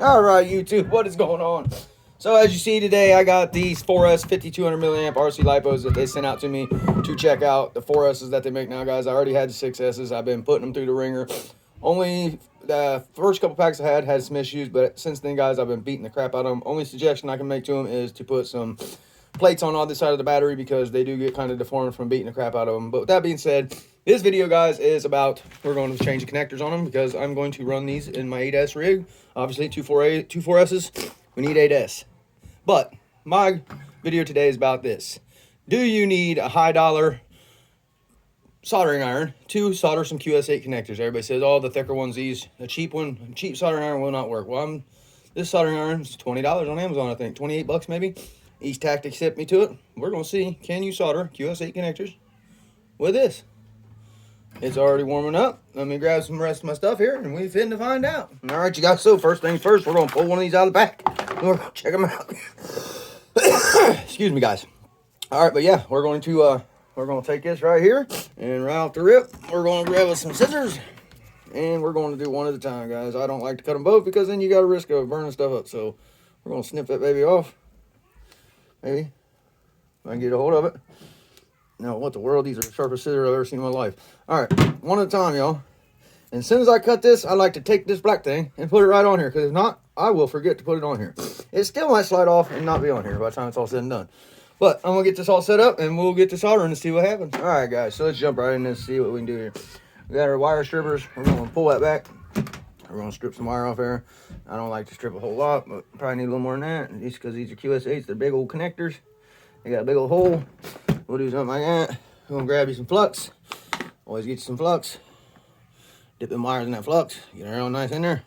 Alright, YouTube, what is going on? So as you see today, I got these 4S 5200 milliamp RC lipos that they sent out to me to check out. The 4Ss that they make now, guys. I already had the 6Ss. I've been putting them through the ringer. Only the first couple packs I had some issues, but since then, guys, I've been beating the crap out of them. Only suggestion I can make to them is to put some plates on the other side of the battery because they do get kind of deformed from beating the crap out of them. But with that being said, this video, guys, is about, we're going to change the connectors on them because I'm going to run these in my 8S rig. Obviously, two 4Ss, we need 8S. But my video today is about this. Do you need a high dollar soldering iron to solder some Qs8 connectors? Everybody says, oh, the thicker ones, these, a cheap soldering iron will not work. Well, this soldering iron is $20 on Amazon, I think, 28 bucks maybe. East Tactics hit me to it. We're going to see, can you solder Qs8 connectors with this? It's already warming up. Let me grab some rest of my stuff here, and we finna find out. All right, you guys, so first things first, we're going to pull one of these out of the back. We're going to check them out. Excuse me, guys. All right, but yeah, we're going to take this right here, and right off the rip, we're going to grab us some scissors, and we're going to do one at a time, guys. I don't like to cut them both because then you got a risk of burning stuff up, so we're going to snip that baby off. Maybe if I can get a hold of it. Now, what the world? These are the sharpest scissors I've ever seen in my life. All right, one at a time, y'all. And as soon as I cut this, I like to take this black thing and put it right on here, because if not, I will forget to put it on here. It still might slide off and not be on here by the time it's all said and done. But I'm going to get this all set up, and we'll get to soldering and see what happens. All right, guys, so let's jump right in and see what we can do here. We got our wire strippers. We're going to pull that back. We're going to strip some wire off there. I don't like to strip a whole lot, but probably need a little more than that, just because these are Qs8s. They're big old connectors. They got a big old hole. We'll do something like that. We're going to grab you some flux. Always get you some flux. Dip them wires in that flux. Get it all nice in there.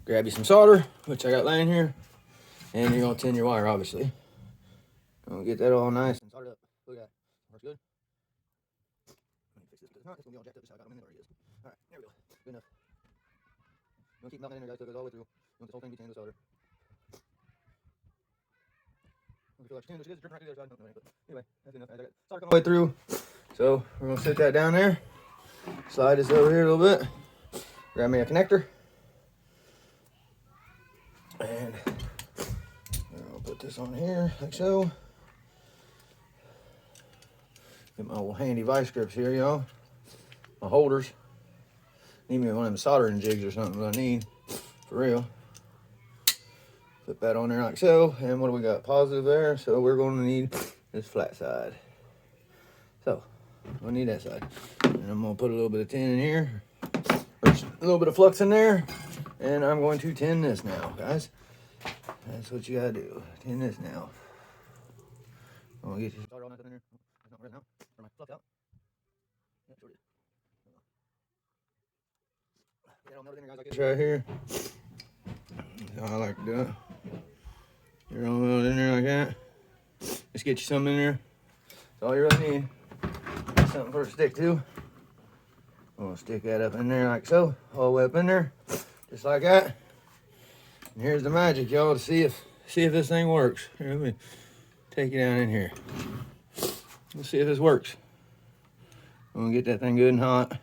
Grab you some solder, which I got laying here. And you're going to tin your wire, obviously. Gonna get that all nice and soldered up. Look at that. Works good. Let me fix this because it's not. It's going to be all jacked up just how I got them in there. It is. Alright, there we go. Good enough. You want to keep melting in there, guys, so it goes all the way through. You want this whole thing to be tinned with solder. I feel like tin, which is dripping right through there, so I don't know anything. But anyway, that's enough. I got solder coming all the way through. So we're going to set that down there. Slide this over here a little bit. Grab me a connector. And I'll put this on here, like so. Get my old handy vice grips here, y'all. My holders. Need me one of them soldering jigs or something that I need. For real. Put that on there like so. And what do we got? Positive there. So we're going to need this flat side. So, we'll need that side. And I'm going to put a little bit of tin in here. Or a little bit of flux in there. And I'm going to tin this now, guys. That's what you got to do. Tin this now. I'm going to get you solder all nice in there. Not right now. Turn my flux out. Yeah, sure is. Get all melted in there, guys. Like this right here. That's how I like to do it. You're all melted in there like that. Just get you some in there. That's all you really need. Something for it to stick to. I'm gonna stick that up in there like so, all the way up in there, just like that. And here's the magic, y'all, to see if this thing works. Here, let me take you down in here. Let's see if this works. I'm gonna get that thing good and hot.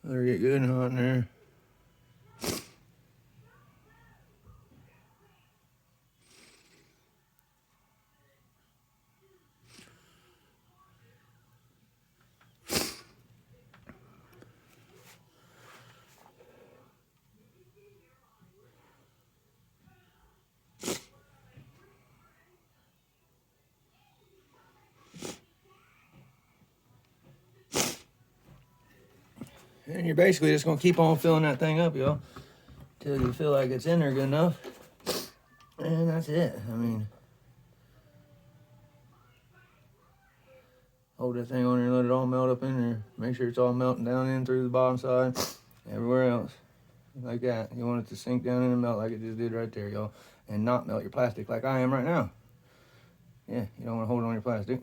Let her get good and hot in there. And you're basically just going to keep on filling that thing up, y'all, till you feel like it's in there good enough. And that's it. I mean, hold that thing on there and let it all melt up in there. Make sure it's all melting down in through the bottom side, everywhere else. Like that. You want it to sink down in and melt like it just did right there, y'all. And not melt your plastic like I am right now. Yeah, you don't want to hold it on your plastic.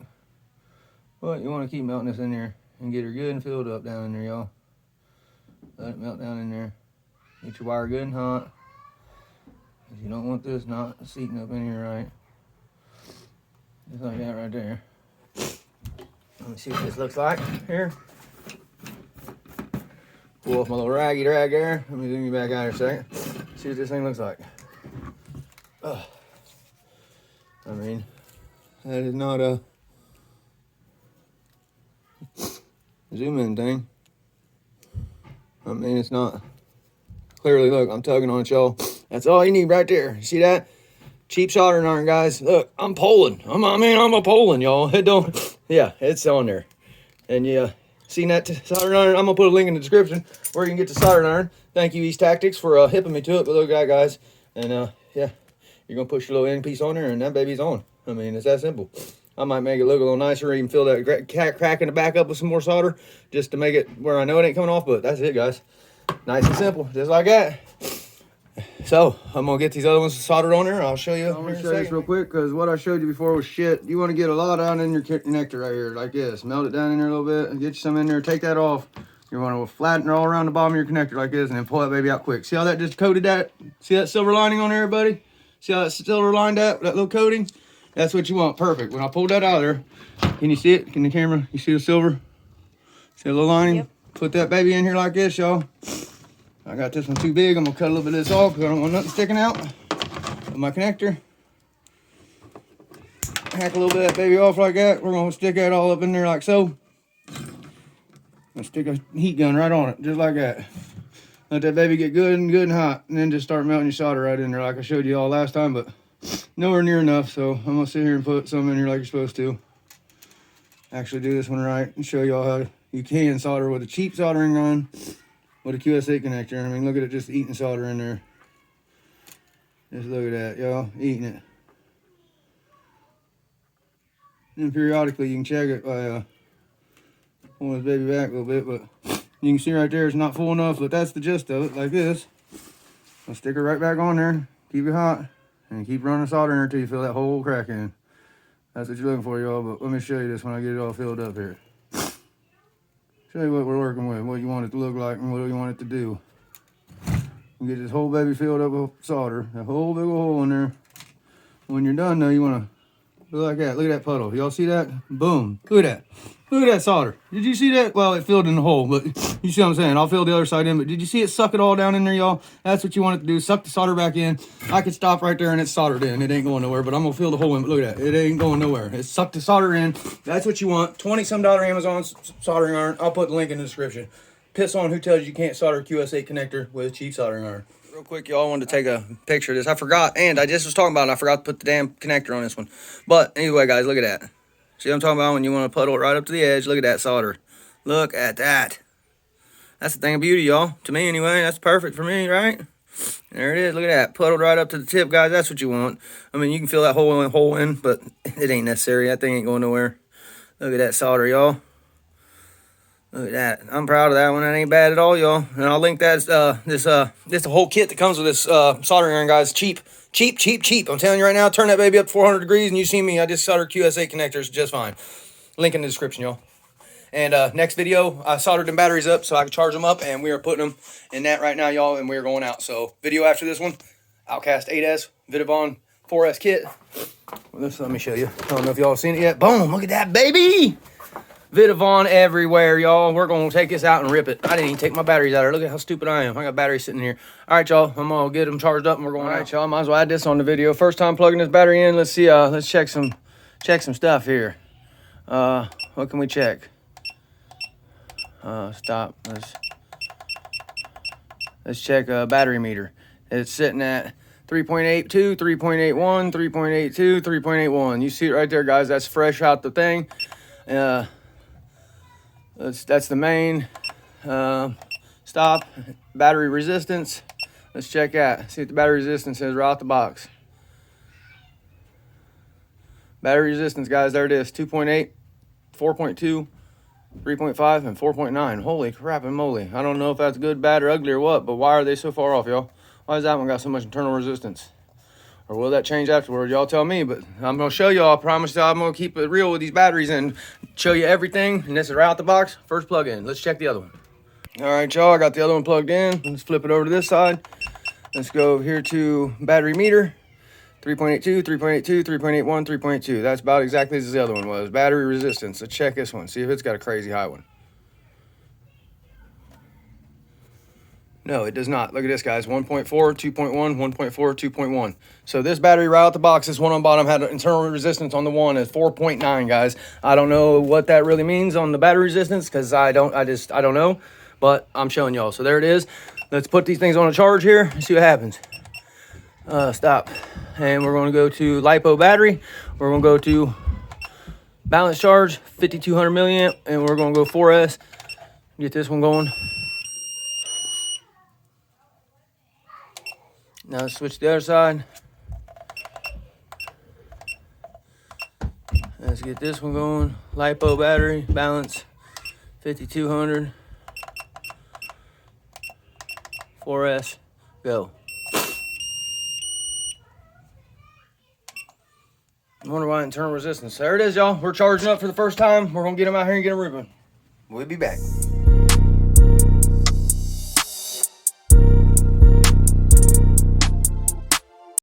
But you want to keep melting this in there and get her good and filled up down in there, y'all. Let it melt down in there. Get your wire good and hot. You don't want this not seating up in here right. Just like that right there. Let me see what this looks like here. Pull off my little raggy drag there. Let me zoom you back out here a second. See what this thing looks like. I mean, that is not a zoom in thing. I mean, it's not. Clearly, look, I'm tugging on it, y'all. That's all you need right there. See that? Cheap soldering iron, guys. Look, I'm pulling. I'm a pulling, y'all. It don't, yeah, it's on there. And yeah, seen that soldering iron? I'm gonna put a link in the description where you can get the soldering iron. Thank you, East Tactics, for hipping me to it. But look at that, guys. And yeah, you're gonna push your little end piece on there, and that baby's on. I mean, it's that simple. I might make it look a little nicer, even fill that crack in the back up with some more solder, just to make it where I know it ain't coming off. But that's it, guys. Nice and simple, just like that. So I'm gonna get these other ones soldered on there. I'll show you. I'm gonna show you this real quick because what I showed you before was shit. You want to get a lot down in your connector right here, like this. Melt it down in there a little bit and get you some in there. Take that off. You want to flatten it all around the bottom of your connector like this, and then pull that baby out quick. See how that just coated that? See that silver lining on there, everybody? See how that silver lined that little coating? That's what you want. Perfect. When I pulled that out of there, can you see it? Can the camera? You see the silver? See the little lining? Yep. Put that baby in here like this, y'all. I got this one too big. I'm gonna cut a little bit of this off because I don't want nothing sticking out of my connector. Hack a little bit of that baby off like that. We're gonna stick that all up in there like so. And stick a heat gun right on it, just like that. Let that baby get good and hot, and then just start melting your solder right in there like I showed you all last time, but nowhere near enough. So I'm gonna sit here and put some in here like you're supposed to. Actually do this one right and show y'all how you can solder with a cheap soldering iron with a Qs8 connector. I mean, look at it just eating solder in there. Just look at that, y'all, eating it. And periodically you can check it by pulling this baby back a little bit, but you can see right there it's not full enough, but that's the gist of it, like this. I'll stick it right back on there, keep it hot, and keep running solder in there until you feel that whole crack in. That's what you're looking for, y'all, but let me show you this when I get it all filled up here. Show you what we're working with, what you want it to look like, and what you want it to do. You get this whole baby filled up with solder, that whole big hole in there. When you're done, though, you want to look like that. Look at that puddle. Y'all see that? Boom. Look at that. Look at that solder. Did you see that? Well, it filled in the hole, but you see what I'm saying? I'll fill the other side in, but did you see it suck it all down in there, y'all? That's what you want it to do. Suck the solder back in. I could stop right there and it's soldered in. It ain't going nowhere, but I'm going to fill the hole in. But look at that. It ain't going nowhere. It sucked the solder in. That's what you want. $20-some Amazon soldering iron. I'll put the link in the description. Piss on who tells you can't solder a Qs8 connector with a cheap soldering iron. Real quick, y'all, I wanted to take a picture of this. I forgot, and I just was talking about it. I forgot to put the damn connector on this one. But anyway, guys, look at that. See what I'm talking about when you want to puddle it right up to the edge? Look at that solder. Look at that. That's the thing of beauty, y'all. To me, anyway, that's perfect for me, right? There it is. Look at that. Puddled right up to the tip, guys. That's what you want. I mean, you can fill that hole in, but it ain't necessary. That thing ain't going nowhere. Look at that solder, y'all. Look at that. I'm proud of that one. That ain't bad at all, y'all. And I'll link that. This whole kit that comes with this soldering iron, guys. Cheap. I'm telling you right now, turn that baby up to 400 degrees, and you see me. I just soldered Qs8 connectors just fine. Link in the description, y'all. And next video, I soldered them batteries up so I can charge them up, and we are putting them in that right now, y'all, and we're going out. So video after this one, Outcast 8S, Vidavon 4S kit. Well, let me show you. I don't know if y'all have seen it yet. Boom, look at that, baby. Vidavon everywhere, y'all. We're going to take this out and rip it. I didn't even take my batteries out of there. Look at how stupid I am. I got batteries sitting here. All right, y'all. I'm going to get them charged up and we're going out. All right, y'all. Might as well add this on the video. First time plugging this battery in. Let's see. Let's check some stuff here. What can we check? Stop. Let's check battery meter. It's sitting at 3.82, 3.81, 3.82, 3.81. You see it right there, guys. That's fresh out the thing. That's the main. Stop. Battery resistance. Let's check that. See what the battery resistance is right out the box. Battery resistance, guys. There it is. 2.8, 4.2, 3.5, and 4.9. Holy crap and moly. I don't know if that's good, bad, or ugly or what, but why are they so far off, y'all? Why has that one got so much internal resistance? Or will that change afterward? Y'all tell me, but I'm going to show y'all. I promise y'all I'm going to keep it real with these batteries and show you everything. And this is right out the box. First plug-in. Let's check the other one. All right, y'all. I got the other one plugged in. Let's flip it over to this side. Let's go over here to battery meter. 3.82, 3.82, 3.81, 3.2. That's about exactly as the other one was. Battery resistance. Let's check this one. See if it's got a crazy high one. No, it does not. Look at this, guys. 1.4, 2.1, 1.4, 2.1. So this battery right out the box, this one on bottom had an internal resistance on the one is 4.9, guys. I don't know what that really means on the battery resistance because I don't know, but I'm showing y'all. So there it is. Let's put these things on a charge here and see what happens. Stop. And we're going to go to lipo battery. We're going to go to balance charge, 5200 milliamp, and we're going to go 4S. Get this one going. Now let's switch to the other side. Let's get this one going. Lipo battery, balance, 5200. 4S, go. I wonder why internal resistance. There it is, y'all. We're charging up for the first time. We're going to get them out here and get them ripping. We'll be back.